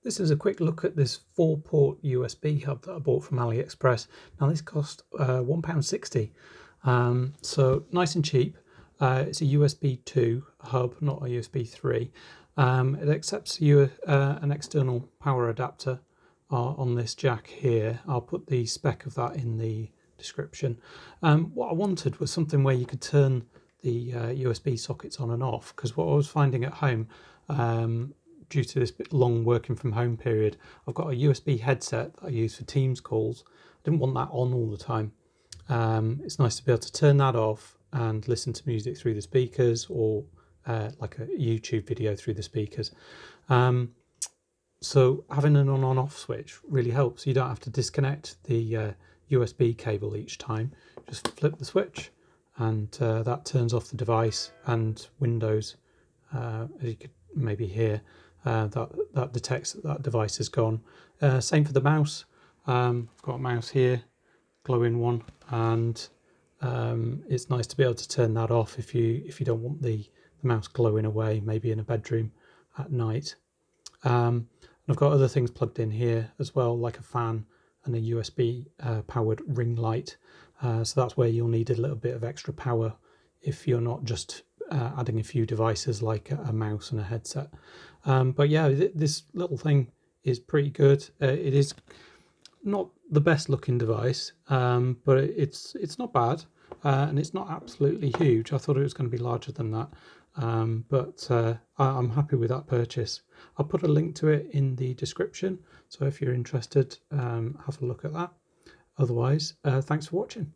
This is a quick look at this 4-port USB hub that I bought from AliExpress. Now this cost £1.60, so nice and cheap. It's a USB 2 hub, not a USB 3. It accepts an external power adapter on this jack here. I'll put the spec of that in the description. What I wanted was something where you could turn the USB sockets on and off, because what I was finding at home, due to this bit long working from home period, I've got a USB headset that I use for Teams calls. I didn't want that on all the time. It's nice to be able to turn that off and listen to music through the speakers, or like a YouTube video through the speakers. So having an on-off switch really helps. You don't have to disconnect the USB cable each time. Just flip the switch and that turns off the device, and Windows, as you could maybe hear, that detects that device is gone. Same for the mouse. I've got a mouse here, glowing one, and it's nice to be able to turn that off if you don't want the mouse glowing away, maybe in a bedroom at night. And I've got other things plugged in here as well, like a fan and a USB powered ring light. So that's where you'll need a little bit of extra power if you're not just adding a few devices like a mouse and a headset. But yeah, this little thing is pretty good. It is not the best looking device, but it's not bad, and it's not absolutely huge. I thought it was going to be larger than that, but I'm happy with that purchase. I'll put a link to it in the description, so if you're interested, have a look at that. Otherwise, thanks for watching.